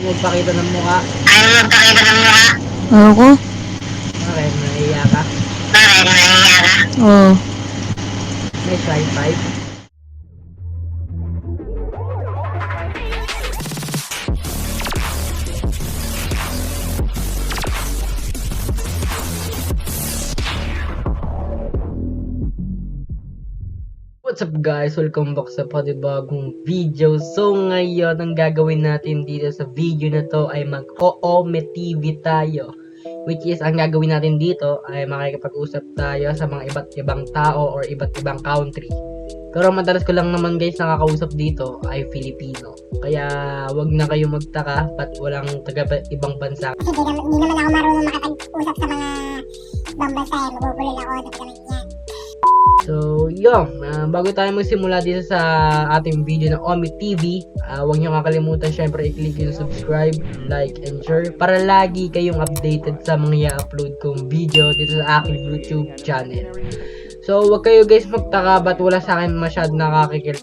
Magpakita ng mukha. Ayaw magpakita ng mukha. Ayoko. Bakit? Nahiya ka? Bakit? Nahiya ka? Oo. May shy type. What's up guys? Welcome back sa panibagong video. So ngayon, ang gagawin natin dito sa video na to ay mag-OOME TV tayo. Which is, ang gagawin natin dito ay makikipag-usap tayo sa mga iba't ibang tao or iba't ibang country. Pero madalas ko lang naman guys nakakausap dito ay Filipino. Kaya wag na kayo magtaka ba't walang taga ibang bansa. Kasi hindi naman ako marunong makapag-usap sa mga ibang bansa eh. Mabubulol ako sa gamit niya. So, yun. Bago tayo magsimula dito sa ating video ng OOME TV, huwag nyo kakalimutan syempre i-click yung subscribe, like, and share para lagi kayong updated sa mga i-upload kong video dito sa aking YouTube channel. So, wag kayo guys magtaka ba't wala sa akin masyadong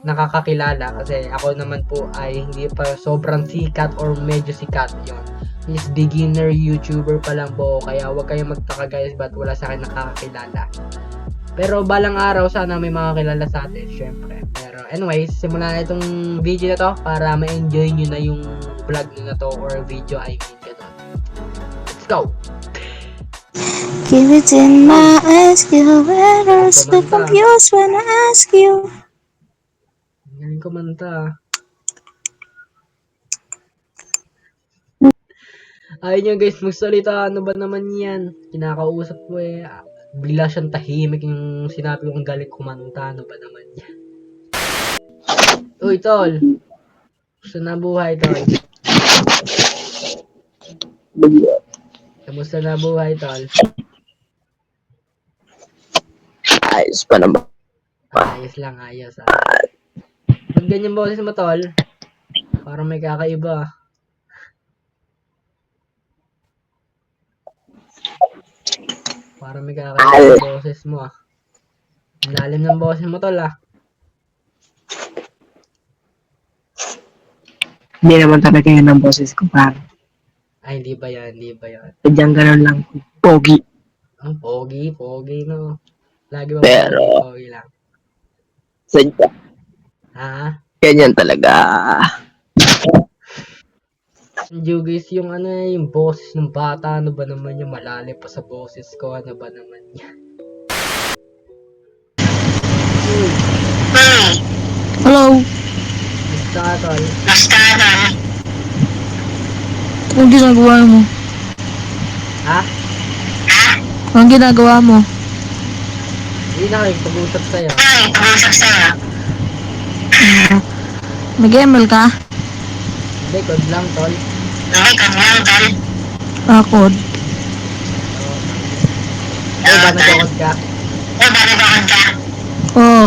nakakakilala kasi ako naman po ay hindi pa sobrang sikat or medyo sikat yon. Is beginner YouTuber pa lang po, kaya wag kayong magtaka guys ba't wala sa akin nakakakilala. Pero balang araw sana may makakilala sa atin, syempre. Pero anyways, simulan na itong video na to para ma-enjoy nyo na yung vlog na to or video, I mean, ganun. Let's go! Give it in my eyes, you letters look confused when I ask you. Galing kumanta. Ayun nyo guys, magsalita. Ano ba naman yan? Kinakausap ko eh. Bigla siyang tahimik yung sinabi kong galing kumanta. Ano ba naman yan? Uy, tol. Gusto na buhay, tol. Kamusta na buhay, tol? Ayos pa naman. Ayos lang, ayos. Pag ganyan boses mo, tol, parang may kakaiba. Parang may kakaiba yung boses mo, ah. Ang lalim ng boses mo, tol, ah. Hindi naman talaga yun ang boses ko, parang. Ay, hindi ba yan, hindi ba yan? Sadyang ganun lang. Pogi. Ang pogi, no? Lagi ba Pero- pogi lang? Sadya. Ha? Ganyan talaga. Yung guys, yung ano, yung boses ng bata, ano ba naman yung malalim pa sa boses ko, ano ba naman yan? Hello. Basta ka, tol. Basta ka. Anong ginagawa mo? Ha? Anong ginagawa mo? Hindi na kayo pag-usap sa'yo. Ay, pag-usap sa'yo. Nag-ML ka? Hindi, kod lang, tol. Hindi ka lang, tol. Akod. Ay, ba nagkakod ka? Eh, bakit bakit ka? Oo.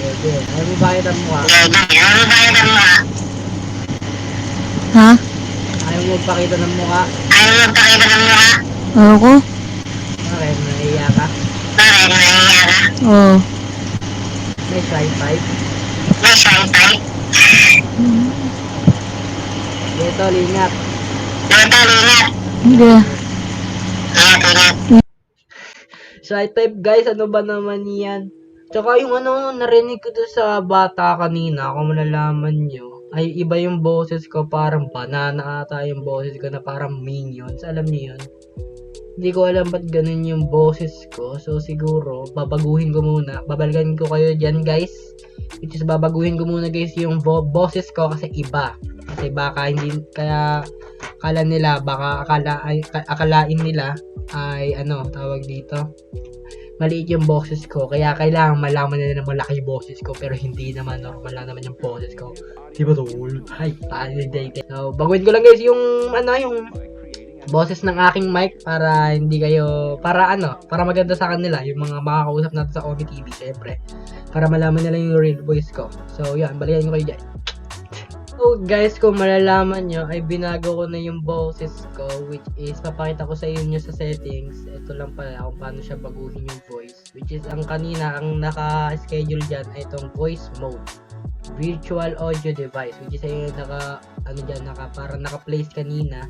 Pwede. Ayaw mo bakit ang mukha? Ano ba yung mukha? Ha? Ayaw mo magpakita ng mukha? Ayaw magpakita ng mukha. Ayoko. Bakit? Nahiya ka? Bakit? Nahiya ka? Oo. May shy type? May shy type. Sige, tol, ingat. Ito, lingat. Hindi. Ingat. Shy type, guys, ano ba naman yan? Tsaka yung ano, narinig ko doon sa bata kanina, kung malalaman nyo, ay iba yung boses ko, parang banana ata yung boses ko na parang Minions. Alam niyo yun? Hindi ko alam ba't ganun yung boses ko. So siguro, babaguhin ko muna. Babalikan ko kayo dyan, guys. Which is, babaguhin ko muna, guys, yung boses ko kasi iba. Kasi baka hindi, kaya akala nila, baka akalain nila ay ano, tawag dito, maliit yung boses ko. Kaya kailangan malaman nila na malaki yung boses ko. Pero hindi naman, normal lang naman yung boses ko. Diba tol? Ay, validated. So, baguhin ko lang guys yung, ano, yung boses ng aking mic para hindi kayo, para ano, para maganda sa kanila yung mga makakausap natin sa OOME TV, syempre. Para malaman nila yung real voice ko. So, yan, balikan ko kayo dyan. So guys, kung malalaman nyo, ay binago ko na yung boses ko, which is papakita ko sa inyo sa settings. Ito lang pala kung paano siya baguhin yung voice, which is ang kanina, ang naka-schedule dyan ay itong voice mode, virtual audio device, which is ay parang naka-place kanina.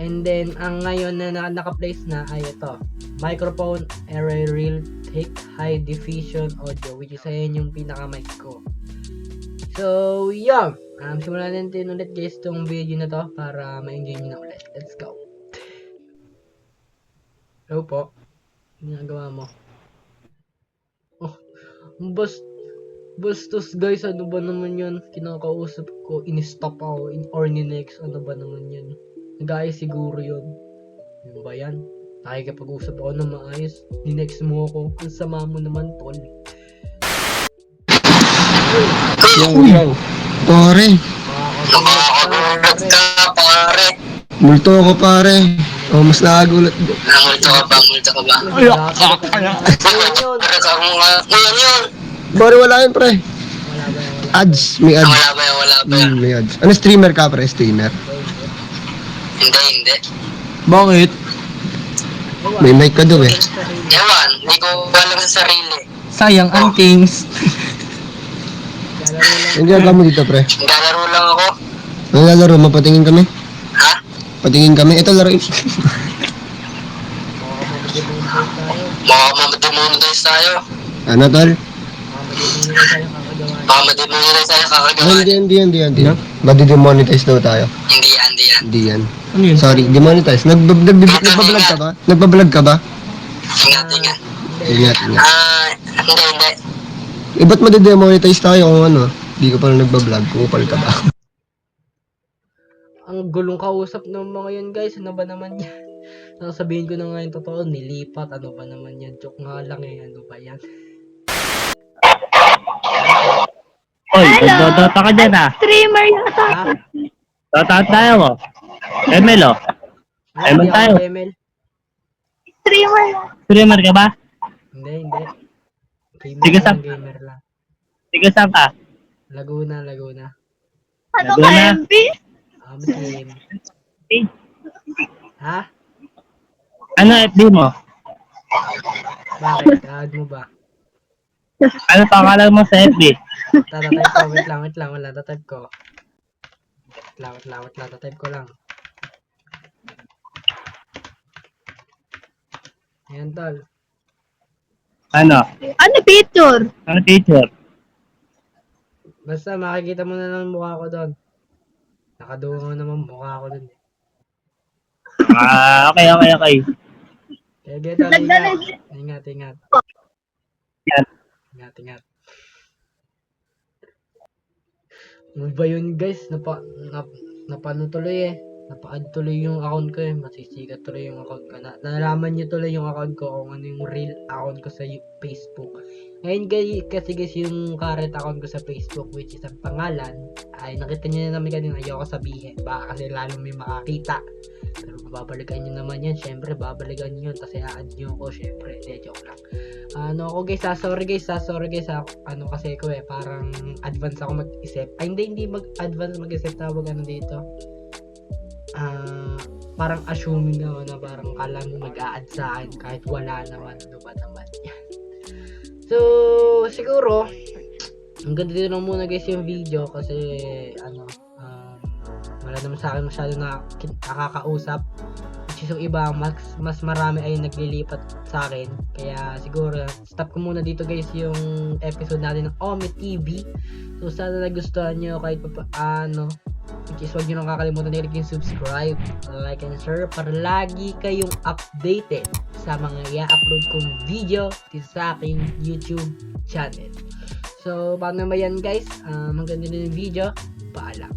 And then, ang ngayon na naka-place na ay ito, microphone array real thick high diffusion audio, which is ayan yung pinaka-mic ko. So, yeah. Simulan natin ulit guys itong video na to para ma-enjoy nyo na ulit. Let's go. Hello po. Ginagawa mo. Oh, bastos guys, ano ba naman yun? Kinakausap ko, in-stop ako, or ni-next, ano ba naman yun? Nag-ayos siguro yun. Ano ba yan? Nakikipag-usap ako na maayos. Ni-next mo ako. Ang sama mo naman, tol. Yo. Pare, Nakakagulat ka, pare. multo ako pare. Oh, mas nakagulat. Multo ka ba? Ngayon yun. Pare, wala yun pre. Ads, may ads. Wala ba yan? May ads. Ano streamer ka pre? Streamer? Hindi. Bakit? May mic ka daw eh. Ewan, hindi ko alam sa sarili. Sayang ang kings. Ang ginagawa mo dito pre? Naglalaro lang ako. Ang lalaro mo, patingin kami? Ha? Patingin kami. Ito laruin. Baka mamademonetize tayo. Ano tol? Baka mademonetize tayo Ah, kakagawa. hindi. Madi-demonetize daw tayo. Hindi yan. Hindi yan. Ano yun? Sorry, demonetize. Nagbablog ka ba? Nagbablog ka ba? Ingat. Ingat. Hindi. Eh, ba't madi-demonetize tayo kung ano? Di ka pala nagbablog, kupal ka ba? Ang gulong kausap ng mga yan guys, ano ba naman yan? Sasabihin ko na nga yung totoo, nilipat, ano ba naman yan? Joke nga lang eh, ano ba yan? Oy, dodota ka dyan ah. Streamer yata. Ha? Dota tayo mo. ML oh. Hindi tayo. ako ML. Streamer. Streamer ka ba? Hindi. Sige, Gamer lang. Sige, saan ka? Laguna. Ano ka, Laguna? MB? Team. Ha? Ano FB mo? Bakit? Add mo ba? Ano pangalan mo sa FB? Tatatype ko, wait lang, wala, tatatype ko. Wait lang, tatatype ko lang. Ayan, tol. Ano? Ano picture? Ano teacher? Basta makikita mo na lang yung mukha ko doon. Nakadungo naman mukha ko doon. Ah, okay. Kaya geto, ingat. Yan. Ingat. Ano ba yun guys? Napano tuloy eh. Napa-add tuloy yung account ko eh. Masisikat tuloy yung account ko. Nalaman nyo tuloy yung account ko kung ano yung real account ko sa Facebook. Ngayon kasi guys yung current account ko sa Facebook, which is ang pangalan ay nakita nyo na namin kanina, ayoko sabihin. Baka kasi lalo may makakita. Pero babalikan nyo naman yan. Syempre babalikan nyo yun. Tapos i-add nyo ako. Syempre. Hindi, joke lang. Sorry guys. Ano kasi ko eh. Parang advance ako mag-isip. Ay hindi mag-advance mag-isip. Tawag ano dito. Parang assuming na parang kala mo mag-a-add sa akin kahit wala naman. Ano ba naman yan. So, siguro hanggang dito lang muna guys yung video kasi wala naman sa akin masyado na nakakausap, which is yung iba mas marami ay naglilipat sa akin, kaya siguro stop ko muna dito guys yung episode natin ng Ome TV. So sana nagustuhan nyo kahit paano, which is huwag nyo nang kakalimutan i-click yung subscribe, like and share para lagi kayong updated sa mga i-upload kong video dito sa aking YouTube channel. So paano ba yan guys? Hanggang dito yung video, paalam.